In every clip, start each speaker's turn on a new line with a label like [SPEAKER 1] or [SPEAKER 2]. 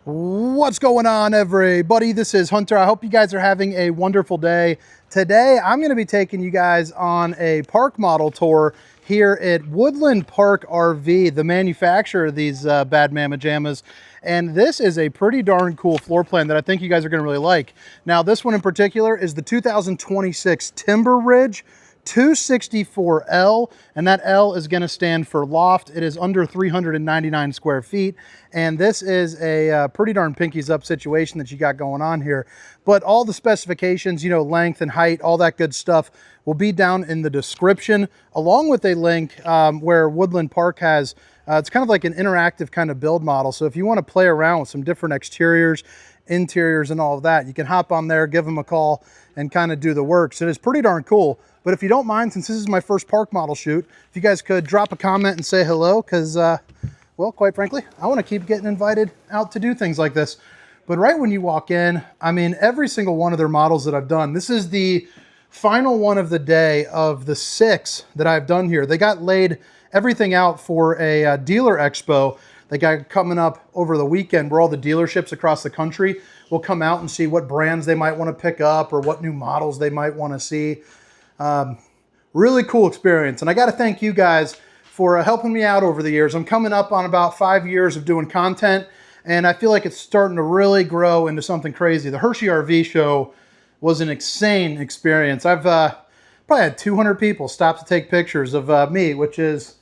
[SPEAKER 1] What's going on, everybody? This is Hunter. I hope you guys are having a wonderful day. Today, I'm going to be taking you guys on a park model tour here at Woodland Park RV, the manufacturer of these Bad Mama Jammas. And this is a pretty darn cool floor plan that I think you guys are going to really like. Now, this one in particular is the 2026 Timber Ridge 264L, and that L is going to stand for Loft. It is under 399 square feet, and this is a pretty darn pinkies up situation that you got going on here. But all the specifications, you know, length and height, all that good stuff will be down in the description, along with a link where Woodland Park has it's kind of like an interactive kind of build model. So if you want to play around with some different exteriors, interiors, and all of that, you can hop on there, give them a call, and kind of do the work. So it is pretty darn cool. But if you don't mind, since this is my first park model shoot, if you guys could drop a comment and say hello, because, well, quite frankly, I want to keep getting invited out to do things like this. But right when you walk in, I mean, every single one of their models that I've done, this is the final one of the day of the 6 that I've done here. They got laid everything out for a dealer expo they got coming up over the weekend, where all the dealerships across the country will come out and see what brands they might want to pick up or what new models they might want to see. Really cool experience. And I got to thank you guys for helping me out over the years. I'm coming up on about 5 years of doing content, and I feel like it's starting to really grow into something crazy. The Hershey RV show was an insane experience. I've probably had 200 people stop to take pictures of me, which is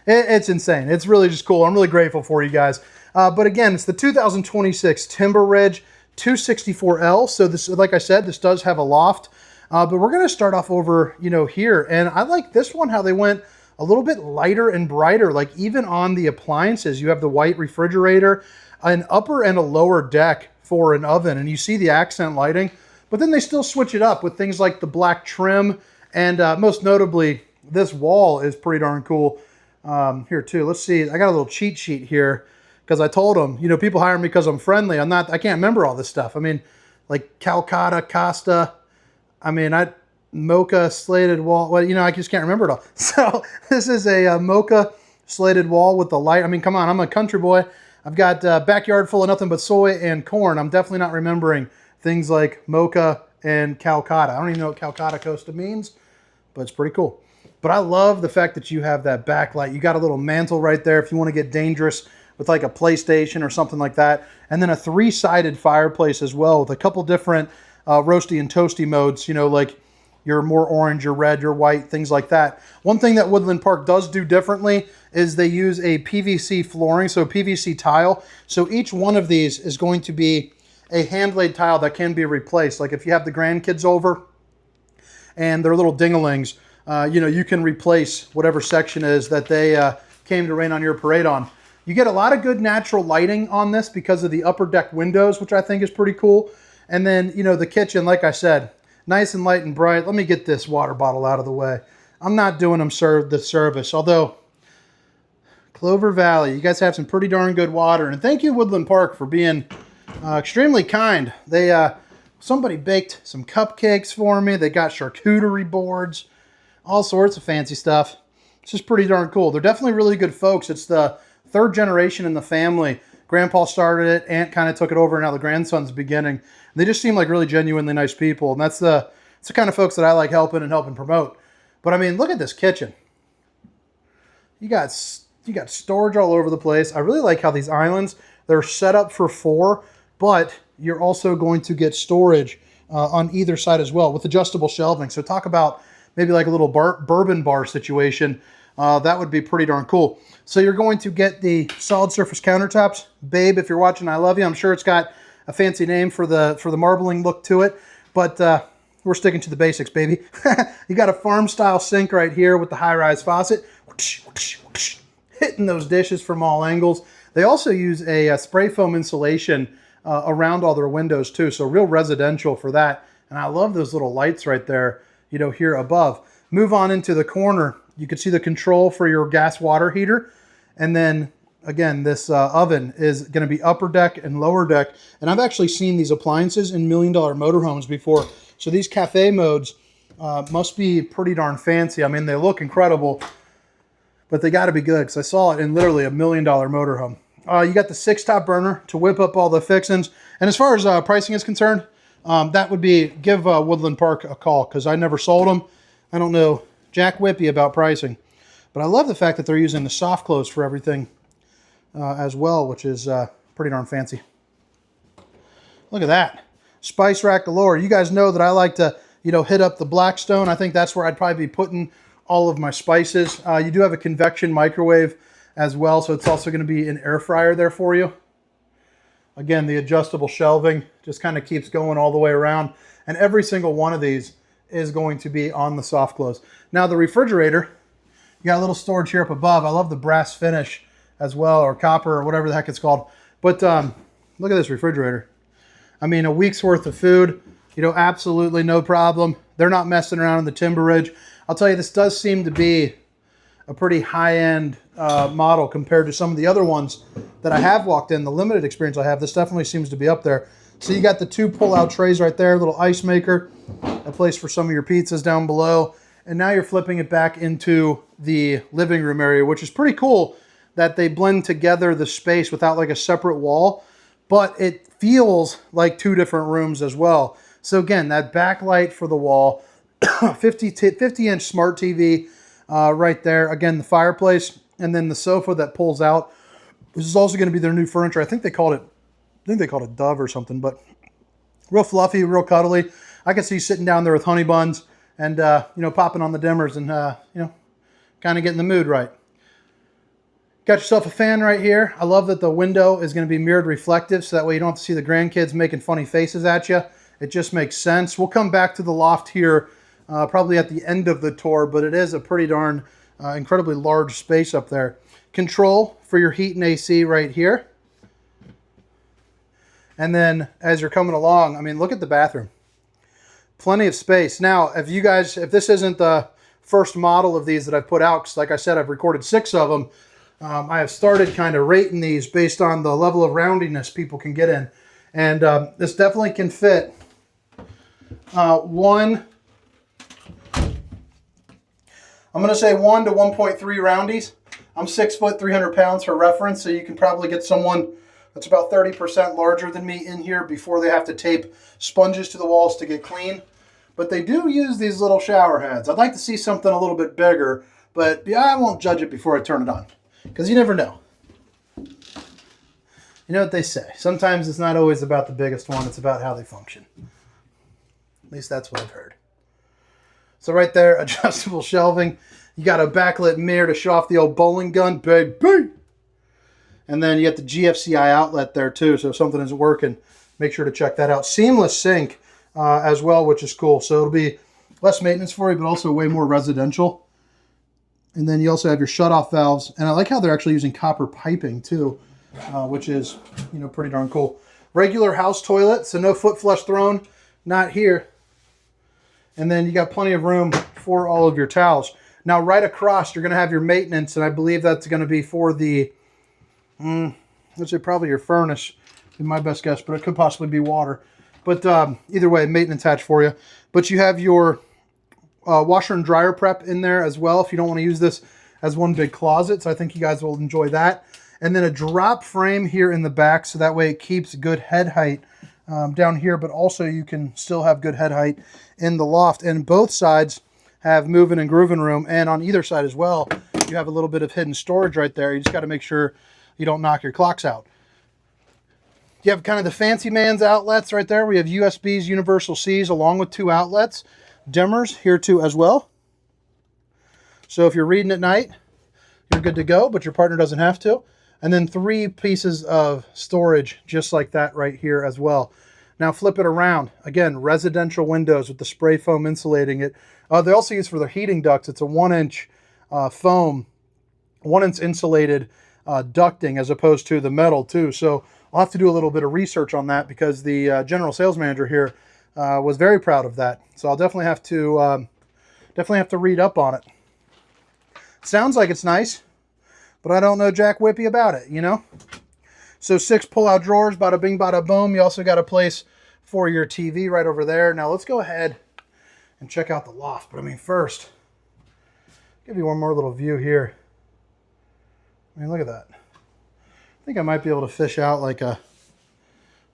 [SPEAKER 1] it's insane. It's really just cool. I'm really grateful for you guys. But again, it's the 2026 Timber Ridge 264L. So this, like I said, this does have a loft. But we're going to start off over, you know, here. And I like this one, how they went a little bit lighter and brighter. Like even on the appliances, you have the white refrigerator, an upper and a lower deck for an oven. And you see the accent lighting. But then they still switch it up with things like the black trim. And most notably, this wall is pretty darn cool here too. Let's see. I got a little cheat sheet here because I told them, you know, people hire me because I'm friendly. I can't remember all this stuff. I mean, like Calcutta, Costa. I mean, mocha slated wall. Well, you know, I just can't remember it all. So this is a mocha slated wall with the light. I mean, come on, I'm a country boy. I've got a backyard full of nothing but soy and corn. I'm definitely not remembering things like mocha and Calcutta. I don't even know what Calcutta Costa means, but it's pretty cool. But I love the fact that you have that backlight. You got a little mantle right there if you want to get dangerous with like a PlayStation or something like that. And then a 3-sided fireplace as well with a couple different roasty and toasty modes, you know, like your more orange, your red, your white, things like that. One thing that Woodland Park does do differently is they use a PVC flooring, so PVC tile. So each one of these is going to be a hand-laid tile that can be replaced. Like if you have the grandkids over and they're little dingalings, you know, you can replace whatever section is that they came to rain on your parade on. You get a lot of good natural lighting on this because of the upper deck windows, which I think is pretty cool. And then, you know, the kitchen, like I said, nice and light and bright. Let me get this water bottle out of the way. I'm not doing them the service, although Clover Valley, you guys have some pretty darn good water. And thank you, Woodland Park, for being extremely kind. They somebody baked some cupcakes for me. They got charcuterie boards, all sorts of fancy stuff. It's just pretty darn cool. They're definitely really good folks. It's the 3rd generation in the family. Grandpa started it, aunt kind of took it over, and now the grandson's beginning. They just seem like really genuinely nice people, and it's the kind of folks that I like helping promote. But I mean, look at this kitchen. You got storage all over the place. I really like how these islands, they're set up for 4, but you're also going to get storage on either side as well with adjustable shelving. So talk about maybe like a little bourbon bar situation. That would be pretty darn cool. So you're going to get the solid surface countertops. Babe, if you're watching, I love you. I'm sure it's got a fancy name for the marbling look to it, but we're sticking to the basics, baby. You got a farm style sink right here with the high-rise faucet, hitting those dishes from all angles. They also use a spray foam insulation around all their windows too, so real residential for that. And I love those little lights right there, you know, here above. Move on into the corner. You can see the control for your gas water heater. And then again, this oven is going to be upper deck and lower deck. And I've actually seen these appliances in $1 million motorhomes before. So these cafe modes must be pretty darn fancy. I mean, they look incredible, but they got to be good because I saw it in literally $1 million motorhome. You got the 6-top burner to whip up all the fixings. And as far as pricing is concerned, that would be give Woodland Park a call, because I never sold them. I don't know jack whippy about pricing. But I love the fact that they're using the soft close for everything as well, which is pretty darn fancy. Look at that. Spice rack galore. You guys know that I like to, hit up the Blackstone. I think that's where I'd probably be putting all of my spices. You do have a convection microwave as well, so it's also going to be an air fryer there for you. Again, the adjustable shelving just kind of keeps going all the way around, and every single one of these is going to be on the soft close. Now the refrigerator, you got a little storage here up above. I love the brass finish as well, or copper, or whatever the heck it's called. But look at this refrigerator. I mean, a week's worth of food, absolutely no problem. They're not messing around in the Timber Ridge. I'll tell you, this does seem to be a pretty high-end model compared to some of the other ones that I have walked in. The limited experience I have, this definitely seems to be up there. So you got the 2 pull-out trays right there, little ice maker, a place for some of your pizzas down below. And now you're flipping it back into the living room area, which is pretty cool that they blend together the space without like a separate wall, but it feels like 2 different rooms as well. So again, that backlight for the wall, 50-inch smart TV right there. Again, the fireplace, and then the sofa that pulls out. This is also going to be their new furniture. I think they called it Dove or something, but real fluffy, real cuddly. I can see sitting down there with honey buns and popping on the dimmers and kind of getting the mood right. Got yourself a fan right here. I love that the window is going to be mirrored reflective, so that way you don't have to see the grandkids making funny faces at you. It just makes sense. We'll come back to the loft here probably at the end of the tour, but it is a pretty darn incredibly large space up there. Control for your heat and AC right here. And then as you're coming along, I mean, look at the bathroom. Plenty of space. Now, if this isn't the first model of these that I've put out, because like I said, I've recorded 6 of them, I have started kind of rating these based on the level of roundiness people can get in. And this definitely can fit I'm going to say 1 to 1.3 roundies. I'm 6 foot, 300 pounds for reference, so you can probably get someone that's about 30% larger than me in here before they have to tape sponges to the walls to get clean. But they do use these little shower heads. I'd like to see something a little bit bigger, but yeah, I won't judge it before I turn it on, because you never know. You know what they say. Sometimes it's not always about the biggest one, it's about how they function. At least that's what I've heard. So right there, adjustable shelving. You got a backlit mirror to show off the old bowling gun, baby. And then you got the GFCI outlet there too, so if something isn't working, make sure to check that out. Seamless sink as well, which is cool. So it'll be less maintenance for you, but also way more residential. And then you also have your shutoff valves. And I like how they're actually using copper piping too, which is, pretty darn cool. Regular house toilet, so no foot flush thrown, not here. And then you got plenty of room for all of your towels. Now, right across, you're going to have your maintenance, and I believe that's going to be for the, let's say probably your furnace, in my best guess, but it could possibly be water. But either way, maintenance hatch for you. But you have your washer and dryer prep in there as well, if you don't want to use this as one big closet. So I think you guys will enjoy that. And then a drop frame here in the back, so that way it keeps good head height down here, but also you can still have good head height in the loft. And both sides have moving and grooving room, and on either side as well, you have a little bit of hidden storage right there. You just got to make sure you don't knock your clocks out. You have kind of the fancy man's outlets right there. We have USBs, universal Cs, along with 2 outlets. Dimmers here too as well. So if you're reading at night, you're good to go, but your partner doesn't have to. And then 3 pieces of storage just like that right here as well. Now flip it around. Again, residential windows with the spray foam insulating it. They also use for their heating ducts. It's a 1-inch foam, 1-inch insulated ducting as opposed to the metal too. So I'll have to do a little bit of research on that, because the general sales manager here was very proud of that. So I'll definitely have to read up on it. Sounds like it's nice, but I don't know jack whippy about it, So 6 pull-out drawers, bada bing, bada boom. You also got a place for your TV right over there. Now let's go ahead and check out the loft. But I mean, first, give you one more little view here. I mean, look at that. think I might be able to fish out like a, what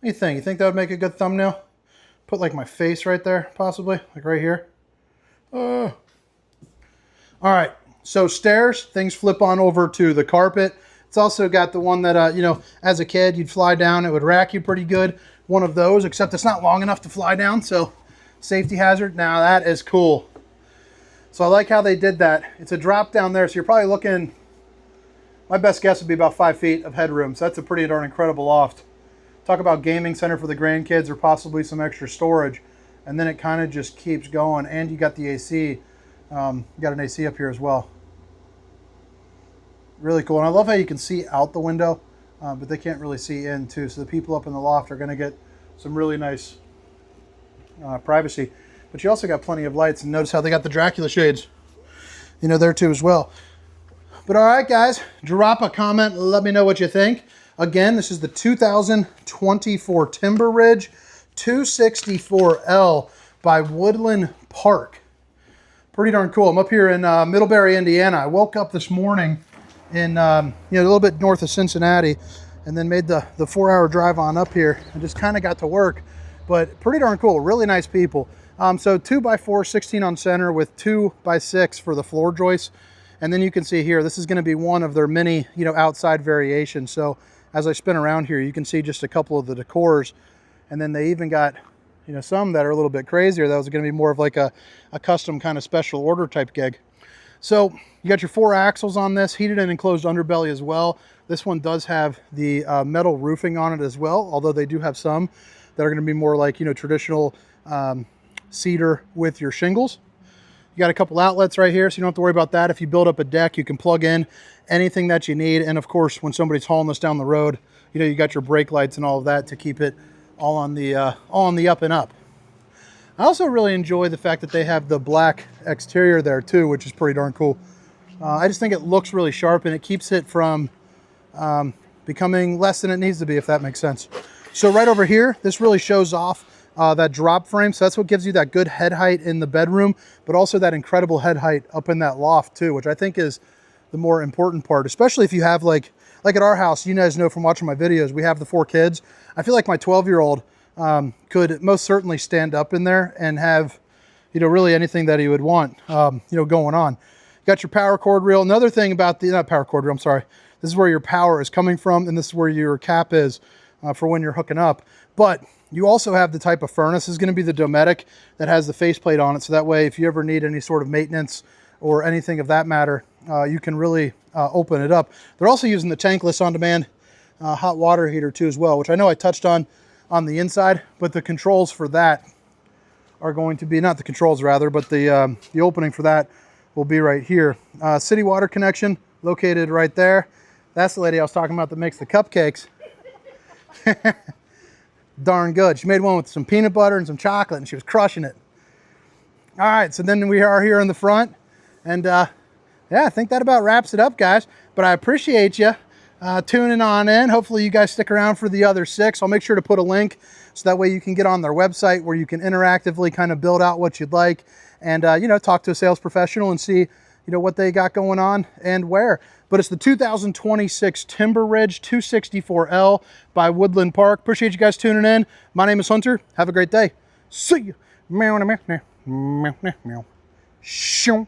[SPEAKER 1] do you think? You think that would make a good thumbnail? Put like my face right there, possibly, like right here. All right, so stairs, things flip on over to the carpet. It's also got the one that, you know, as a kid, you'd fly down, it would rack you pretty good. One of those, except it's not long enough to fly down, so safety hazard. Now that is cool. So I like how they did that. It's a drop down there, so you're probably looking, my best guess would be about 5 feet of headroom. So that's a pretty darn incredible loft. Talk about gaming center for the grandkids or possibly some extra storage. And then it kind of just keeps going. And you got the AC. You got an AC up here as well. Really cool. And I love how you can see out the window, but they can't really see in too. So the people up in the loft are going to get some really nice privacy. But you also got plenty of lights. And notice how they got the Dracula shades, you know, there too as well. But all right, guys, drop a comment. Let me know what you think. Again, this is the 2024 Timber Ridge 264L by Woodland Park. Pretty darn cool. I'm up here in Middlebury, Indiana. I woke up this morning in, you know, a little bit north of Cincinnati, and then made the 4-hour drive on up here and just kind of got to work. But pretty darn cool. Really nice people. So 2x4, 16 on center with 2x6 for the floor joists. And then you can see here, this is going to be one of their many, you know, outside variations. So as I spin around here, you can see just a couple of the decors. And then they even got, you know, some that are a little bit crazier. That was going to be more of like a custom kind of special order type gig. So you got your 4 axles on this, heated and enclosed underbelly as well. This one does have the metal roofing on it as well, although they do have some that are going to be more like, you know, traditional cedar with your shingles. You got a couple outlets right here, so you don't have to worry about that. If you build up a deck, you can plug in anything that you need. And of course, when somebody's hauling this down the road, you know, you got your brake lights and all of that to keep it all on the up and up. I also really enjoy the fact that they have the black exterior there too, which is pretty darn cool. I just think it looks really sharp and it keeps it from becoming less than it needs to be, if that makes sense. So right over here, this really shows off that drop frame. So that's what gives you that good head height in the bedroom, but also that incredible head height up in that loft too, which I think is the more important part, especially if you have like at our house, you guys know from watching my videos, we have the 4 kids. I feel like my 12-year-old could most certainly stand up in there and have, you know, really anything that he would want, you know, going on. You got your power cord reel. Another thing about the, not power cord reel, I'm sorry. This is where your power is coming from, and this is where your cap is for when you're hooking up. But you also have the type of furnace. This is going to be the Dometic that has the faceplate on it. So that way, if you ever need any sort of maintenance or anything of that matter, you can really open it up. They're also using the tankless on-demand hot water heater too as well, which I know I touched on the inside, but the controls for that are going to be, not the controls rather, but the opening for that will be right here. City water connection located right there. That's the lady I was talking about that makes the cupcakes. Darn good. She made one with some peanut butter and some chocolate, and she was crushing it. All right, so then we are here in the front, and yeah, I think that about wraps it up, guys. But I appreciate you tuning on in. Hopefully you guys stick around for the other 6. I'll make sure to put a link so that way you can get on their website where you can interactively kind of build out what you'd like and, you know, talk to a sales professional and see, you know, what they got going on and where. But it's the 2026 Timber Ridge 264L by Woodland Park. Appreciate you guys tuning in. My name is Hunter. Have a great day. See you. Meow, meow, meow, meow, meow, meow. Shoo.